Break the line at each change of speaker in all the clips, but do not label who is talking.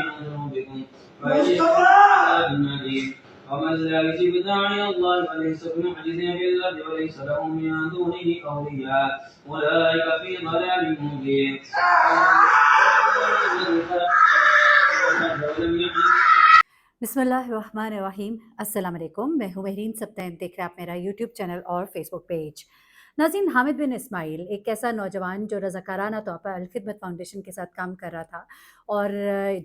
عن ذنوبكم ويجزيكم عذاب أليم ومن لا يجب داعي الله فليس بمعجز في الأرض وليس له من دونه أولياء أولئك في ضلال مبين
बिस्मिल्लाहिर्रहमानिर्रहीम। अस्सलाम वालेकुम। मैं हूँ महरीन सब्तैन। देख रहे हैं आप मेरा यूट्यूब चैनल और फेसबुक पेज। नाज़रीन, हामिद बिन इस्माइल एक ऐसा नौजवान जो रज़ाकाराना तौर पर अल-खिदमत फाउंडेशन के साथ काम कर रहा था और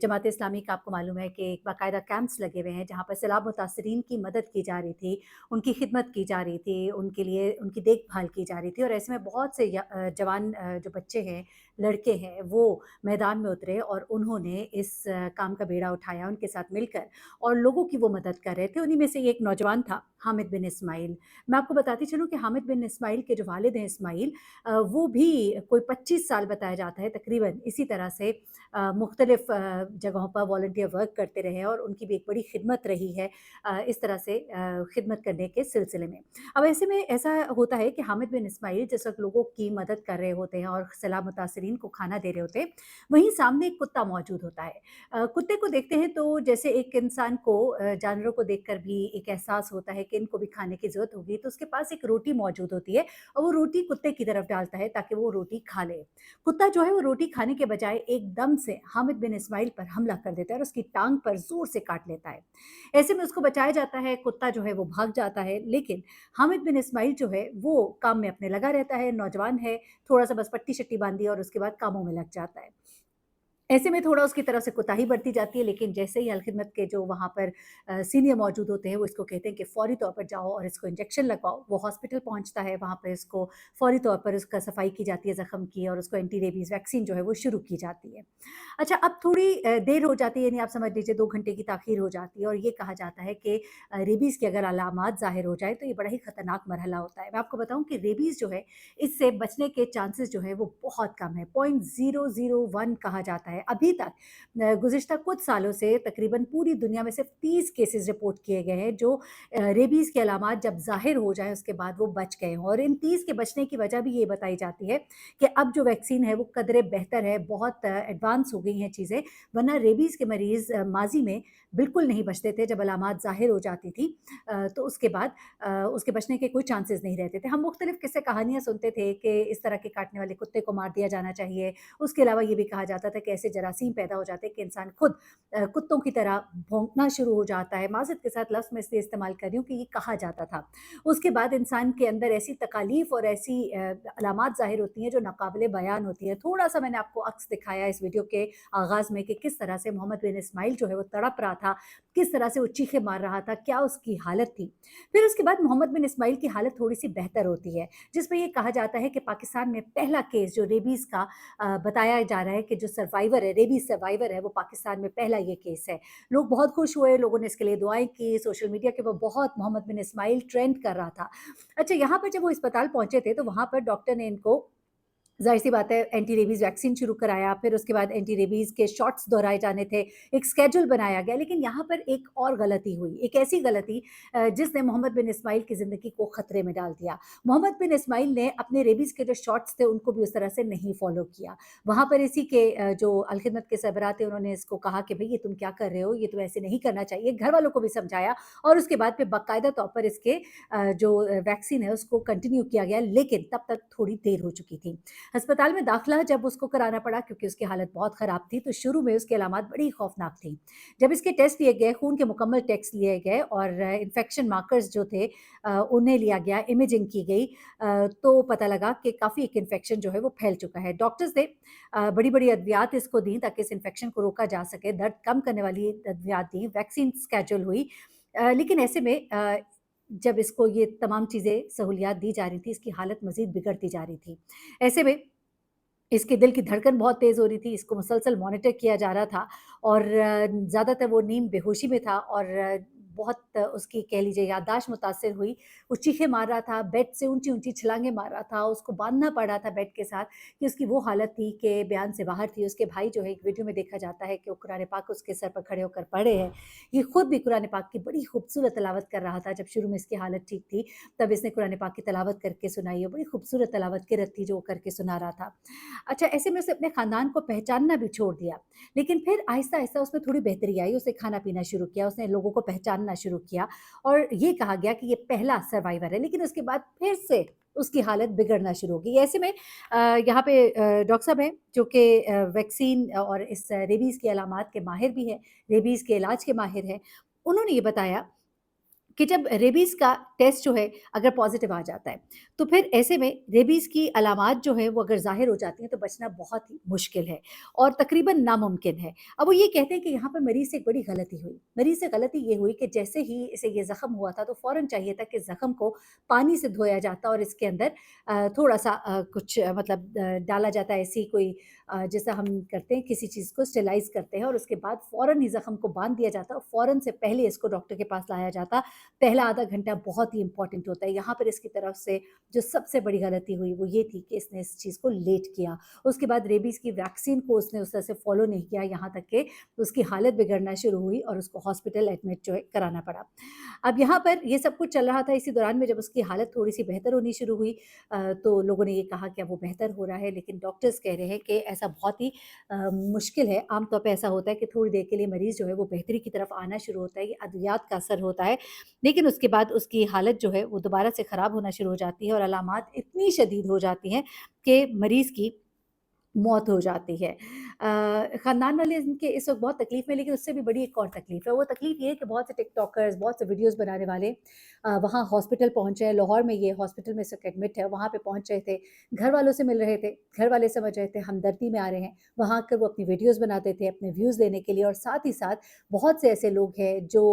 जमात इस्लामी का आपको मालूम है कि एक बाकायदा कैंप्स लगे हुए हैं जहाँ पर सैलाब मुतासरीन की मदद की जा रही थी, उनकी खिदमत की जा रही थी, उनके लिए उनकी देखभाल की जा रही थी। और ऐसे में बहुत से जवान जो बच्चे हैं, लड़के हैं, वो मैदान में उतरे और उन्होंने इस काम का बेड़ा उठाया उनके साथ मिलकर और लोगों की वो मदद कर रहे थे। उन्हीं में से एक नौजवान था हामिद बिन इस्माइल। मैं आपको बताती चलूँ कि हामिद बिन इस्माइल के जो वालिद हैं इस्माइल, वो भी कोई 25 साल बताया जाता है तकरीबन इसी तरह से मुख्तलिफ जगहों पर वॉलंटियर वर्क करते रहे और उनकी भी एक बड़ी खिदमत रही है इस तरह से खिदमत करने के सिलसिले में। अब ऐसे में ऐसा होता है कि हामिद बिन इस्माइल जिस वक्त लोगों की मदद कर रहे होते हैं और सैलाब मुतासरीन को खाना दे रहे होते हैं, वहीं सामने एक कुत्ता मौजूद होता है। कुत्ते को देखते हैं तो जैसे एक इंसान को जानवरों को देखकर भी एक एहसास होता है कि इनको भी खाने की ज़रूरत होगी, तो उसके पास एक रोटी मौजूद होती है और वो रोटी कुत्ते की तरफ डालता है ताकि वो रोटी खा ले। कुत्ता जो है वो रोटी खाने के बजाय एकदम से हामिद बिन इस्माइल पर हमला कर देता है और उसकी टांग पर ज़ोर से काट लेता है। ऐसे में उसको बचाया जाता है, कुत्ता जो है वो भाग जाता है, लेकिन हामिद बिन इस्माइल जो है वो काम में अपने लगा रहता है, नौजवान है, थोड़ा-सा बस पट्टी-शट्टी बाँधी और उसके बाद कामों में लग जाता है। ऐसे में थोड़ा उसकी तरफ से कोताही बरती जाती है, लेकिन जैसे ही अल-खिदमत के जो वहाँ पर सीनियर मौजूद होते हैं, वो इसको कहते हैं कि फ़ौरी तौर पर जाओ और इसको इंजेक्शन लगवाओ। वो हॉस्पिटल पहुँचता है, वहाँ पर इसको फ़ौरी तौर पर उसका सफाई की जाती है ज़ख्म की और उसको एंटी रेबीज़ वैक्सीन जो है वो शुरू की जाती है। अच्छा, अब थोड़ी देर हो जाती है, यानी आप समझ लीजिए 2 घंटे की ताख़ीर हो जाती है और ये कहा जाता है कि रेबीज़ के अगर अलामात ज़ाहिर हो जाएँ, तो ये बड़ा ही ख़तरनाक मरहला होता है। मैं आपको बताऊँ कि रेबीज़ जो है, इससे बचने के चांसेस जो है वो बहुत कम है, 0.001 कहा जाता है। अभी तक गुज़िश्ता कुछ सालों से तकरीबन पूरी दुनिया में सिर्फ़ 30 केसेज़ रिपोर्ट किए गए हैं जो रेबीज़ के अलामात जब ज़ाहिर हो जाएँ उसके बाद वो बच गए हों। और इन 30 के बचने की वजह भी ये बताई जाती है कि अब जो वैक्सीन है वो कदरे बेहतर है, बहुत एडवांस हो गई हैं चीज़ें, वरना रेबीज़ के मरीज़ माज़ी में बिल्कुल नहीं बचते थे। जब अलामात ज़ाहिर हो जाती थी तो उसके बाद उसके बचने के कोई चांसेस नहीं रहते थे। हम मुख्तलिफ किस्से कहानियाँ सुनते थे कि इस तरह के काटने वाले कुत्ते को मार दिया जाना चाहिए। उसके अलावा ये भी कहा जाता था कि ऐसे जरासीम पैदा हो जाते हैं कि इंसान खुद कुत्तों की तरह भौंकना शुरू हो जाता है। माज़रत के साथ लफ्ज़ मैं इसलिए इस्तेमाल कर रही हूँ कि ये कहा जाता था। उसके बाद इंसान के अंदर ऐसी तकालीफ़ और ऐसी अलामात ज़ाहिर होती हैं जो नाक़ाबिले बयान होती हैं। थोड़ा-सा मैंने आपको अक्स दिखाया इस वीडियो के आगाज़ में कि किस तरह से मोहम्मद बिन इस्माइल जो है वो तड़प रहा था, किस तरह से वो चीखें मार रहा था, क्या उसकी हालत थी। फिर उसके बाद मोहम्मद बिन इस्माइल की हालत थोड़ी-सी बेहतर होती है, जिसमें ये कहा जाता है कि पाकिस्तान में पहला केस जो रेबीज़ का बताया जा रहा है कि जो सर्वाइवर है, रेबीज़ सर्वाइवर है, वो पाकिस्तान में पहला ये केस है। लोग बहुत खुश हुए, लोगों ने इसके लिए दुआएँ की, सोशल मीडिया के ऊपर बहुत मोहम्मद बिन इस्माइल ट्रेंड कर रहा था। अच्छा, यहाँ पर जब वो अस्पताल पहुँचे थे, तो वहाँ पर डॉक्टर ने इनको ज़ाहिर-सी बात है एंटी रेबीज़ वैक्सीन शुरू कराया, फिर उसके बाद एंटी रेबीज़ के शॉट्स दोहराए जाने थे, एक शेड्यूल बनाया गया, लेकिन यहाँ पर एक और गलती हुई, एक ऐसी गलती जिसने मोहम्मद बिन इस्माइल की ज़िंदगी को खतरे में डाल दिया। मोहम्मद बिन इस्माइल ने अपने रेबीज़ के जो शॉट्स थे, उनको भी उस तरह से नहीं फ़ॉलो किया। वहाँ पर इसी के जो अल-खिदमत के सरबराह थे, उन्होंने इसको कहा कि भई ये तुम क्या कर रहे हो? ये तो ऐसे नहीं करना चाहिए। घरवालों को भी समझाया और उसके बाद फिर बाकायदा तौर पर इसके जो वैक्सीन है, उसको कंटिन्यू किया गया, लेकिन तब तक थोड़ी देर हो चुकी थी। अस्पताल में दाखिला जब उसको कराना पड़ा क्योंकि उसकी हालत बहुत ख़राब थी, तो शुरू में उसकी अलामात बड़ी खौफ़नाक थी। जब इसके टेस्ट लिए गए, खून के मुकम्मल टेस्ट लिए गए और इन्फेक्शन मार्कर्स जो थे उन्हें लिया गया, इमेजिंग की गई, तो पता लगा कि काफ़ी एक इन्फेक्शन जो है वो फैल चुका है। डॉक्टर्स ने बड़ी-बड़ी अद्वियात इसको दी ताकि इस इन्फेक्शन को रोका जा सके, दर्द कम करने वाली अद्वियात दी, वैक्सीन स्केड्यूल हुई। लेकिन ऐसे में जब इसको ये तमाम चीज़ें सहूलियात दी जा रही थी, इसकी हालत मज़ीद बिगड़ती जा रही थी। ऐसे में इसके दिल की धड़कन बहुत तेज़ हो रही थी, इसको मुसलसल मॉनिटर किया जा रहा था और ज़्यादातर वो नीम बेहोशी में था और बहुत उसकी कह लीजिए याददाश्त मुतासिर हुई। वो चीखें मार रहा था, बेड से ऊँची-ऊँची छलांगें मार रहा था, उसको बाँधना पड़ रहा था बेड के साथ कि उसकी वो हालत थी कि बयान से बाहर थी। उसके भाई जो है, एक वीडियो में देखा जाता है कि वो कुरान पाक उसके सर पर खड़े होकर पढ़े हैं। ये खुद भी कुरान पाक की बड़ी खूबसूरत तिलावत कर रहा था। जब शुरू में इसकी हालत ठीक थी, तब इसने कुरान पाक की तिलावत करके सुनाई, और बड़ी खूबसूरत तिलावत किरत थी जो वो करके सुना रहा था। अच्छा, ऐसे में उसने अपने ख़ानदान को पहचानना भी छोड़ दिया, लेकिन फिर आहिस्ता-आहिस्ता उसमें थोड़ी बेहतरी आई, उसने खाना-पीना शुरू किया, उसने लोगों को पहचानना शुरू किया और ये कहा गया कि ये पहला सर्वाइवर है, लेकिन उसके बाद फिर से उसकी हालत बिगड़ना शुरू हो गई। ऐसे में यहाँ पे डॉक्टर साहब हैं जो कि वैक्सीन और इस रेबीज़ की अलामात के माहिर भी हैं, रेबीज़ के इलाज के माहिर हैं। उन्होंने ये बताया कि जब रेबीज़ का टेस्ट जो है अगर पॉज़िटिव आ जाता है, तो फिर ऐसे में रेबीज़ की अलामात जो हैं वो अगर ज़ाहिर हो जाती हैं तो बचना बहुत ही मुश्किल है और तकरीबन नामुमकिन है। अब वो ये कहते हैं कि यहाँ पर मरीज़ से एक बड़ी गलती हुई। मरीज़ से गलती ये हुई कि जैसे ही इसे ये ज़ख्म हुआ था तो फ़ौरन चाहिए था कि ज़ख्म को पानी से धोया जाता और इसके अंदर थोड़ा-सा कुछ मतलब डाला जाता है, ऐसी कोई जैसा हम करते हैं किसी चीज़ को स्टरलाइज़ करते हैं और उसके बाद फ़ौरन ही ज़ख्म को बाँध दिया जाता और फ़ौरन से पहले इसको डॉक्टर के पास लाया जाता। पहला आधा घंटा बहुत ही इम्पोर्टेंट होता है। यहाँ पर इसकी तरफ से जो सबसे बड़ी गलती हुई वो ये थी कि इसने इस चीज़ को लेट किया। उसके बाद रेबीज़ की वैक्सीन को उसने उस तरह से फ़ॉलो नहीं किया, यहाँ तक कि उसकी हालत बिगड़ना शुरू हुई और उसको हॉस्पिटल एडमिट जो है कराना पड़ा। अब यहाँ पर ये सब कुछ चल रहा था, इसी दौरान में जब उसकी हालत थोड़ी-सी बेहतर होनी शुरू हुई तो लोगों ने ये कहा कि अब वो बेहतर हो रहा है, लेकिन डॉक्टर्स कह रहे हैं कि ऐसा बहुत ही मुश्किल है। आम तौर पे ऐसा होता है कि थोड़ी देर के लिए मरीज़ जो है वो बेहतरी की तरफ आना शुरू होता है, ये अद्वियात का असर होता है। लेकिन उसके बाद उसकी हालत जो है वो दोबारा से ख़राब होना शुरू हो जाती है और अलामात इतनी शदीद हो जाती हैं कि मरीज़ की मौत हो जाती है। ख़ानदान वाले इनके इस वक़्त बहुत तकलीफ़ में, लेकिन उससे भी बड़ी एक और तकलीफ़ है। वो तकलीफ़ ये है कि बहुत से टिकटॉकर्स, बहुत से वीडियोज़ बनाने वाले वहाँ हॉस्पिटल पहुँचे हैं। लाहौर में ये हॉस्पिटल में इस वक़्त एडमिट है, वहाँ पे पहुँच रहे थे। घर वालों से मिल रहे थे, घर वाले समझ रहे थे हमदर्दी में आ रहे हैं। वहाँ आकर वो अपनी वीडियोज़ बनाते थे अपने व्यूज़ लेने के लिए और साथ ही साथ बहुत से ऐसे लोग हैं जो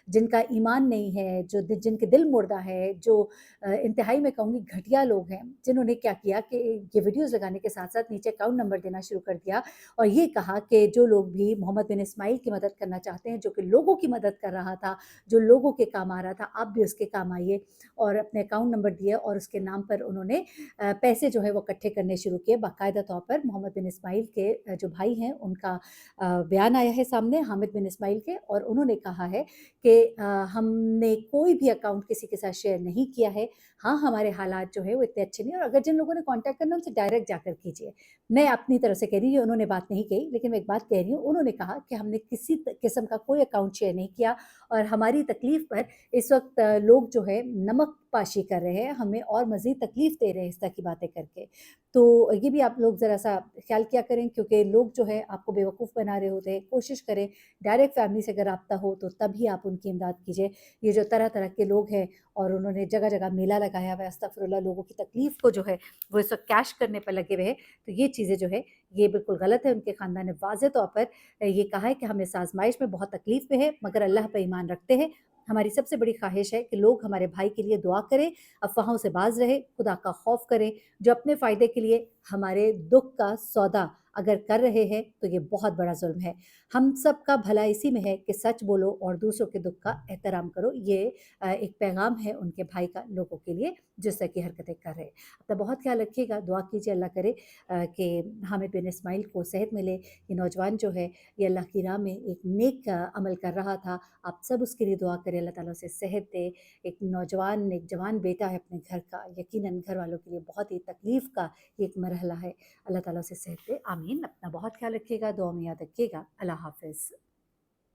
जिनका ईमान नहीं है, जो जिनके दिल मुर्दा है, जो इंतहाई मैं कहूँगी घटिया लोग हैं, जिन्होंने क्या किया कि ये वीडियोज़ लगाने के साथ-साथ नीचे अकाउंट नंबर देना शुरू कर दिया और ये कहा कि जो लोग भी मोहम्मद बिन इस्माइल की मदद करना चाहते हैं, जो कि लोगों की मदद कर रहा था, जो लोगों के काम आ रहा था, आप भी उसके काम आइए और अपने अकाउंट नंबर दिए और उसके नाम पर उन्होंने पैसे जो है वो इकट्ठे करने शुरू किए। बाकायदा तौर पर मोहम्मद बिन इस्माइल के जो भाई हैं उनका बयान आया है सामने, हामिद बिन इस्माइल के, और उन्होंने कहा है कि हमने कोई भी अकाउंट किसी के साथ शेयर नहीं किया है। हाँ, हमारे हालात जो है वो इतने अच्छे नहीं हैं और अगर जिन लोगों ने कॉन्टैक्ट करना है उनसे डायरेक्ट जाकर कीजिए। मैं अपनी तरफ से कह रही हूँ, ये उन्होंने बात नहीं कही, लेकिन मैं एक बात कह रही हूँ, उन्होंने कहा कि हमने किसी किस्म का कोई अकाउंट शेयर नहीं किया और हमारी तकलीफ़ पर इस वक़्त लोग जो है नमक पाशी कर रहे हैं, हमें और मज़ीद तकलीफ़ दे रहे हैं इस तरह की बातें करके। तो ये भी आप लोग ज़रा-सा ख़्याल किया करें, क्योंकि लोग जो है आपको बेवकूफ़ बना रहे होते हैं। कोशिश करें डायरेक्ट फ़ैमिली से अगर राब्ता हो तो तभी आप उनकी इमदाद कीजिए। ये जो तरह-तरह के लोग हैं और उन्होंने जगह-जगह मेला लगाया हुआ है, अस्तग़फ़िरुल्लाह, लोगों की तकलीफ़ को जो है वो इस वक़्त कैश करने पर लगे हुए हैं, तो ये चीज़ें जो है ये बिल्कुल गलत है। उनके ख़ानदान ने वाज़ेह तौर पर ये कहा है कि हम इस आज़माइश में बहुत तकलीफ़ में हैं, मगर अल्लाह पे ईमान रखते हैं। हमारी सबसे बड़ी ख़्वाहिश है कि लोग हमारे भाई के लिए दुआ करें, अफ़वाहों से बाज़ रहें, खुदा का खौफ़ करें। जो अपने फ़ायदे के लिए हमारे दुःख का सौदा अगर कर रहे हैं, तो ये बहुत बड़ा ज़ुल्म है। हम सब का भला इसी में है कि सच बोलो और दूसरों के दुःख का एहतराम करो। ये एक पैगाम है उनके भाई का लोगों के लिए, जिस तरह की हरकतें कर रहे हैं। अपना बहुत ख़्याल रखिएगा, दुआ कीजिए अल्लाह करे कि हामिद बिन इस्माइल को सेहत मिले। ये नौजवान जो है, ये अल्लाह की राह में एक नेक अमल कर रहा था। आप सब उसके लिए दुआ करें, अल्लाह ताला उसे सेहत दे। एक नौजवान, एक जवान बेटा है अपने घर का, यकीनन घर वालों के लिए बहुत ही तकलीफ़ का ये एक मरहला है। अल्लाह ताला उसे सेहत दे, आमीन। अपना बहुत ख़्याल रखिएगा, दुआ में याद रखिएगा। अल्लाह हाफ़िज़।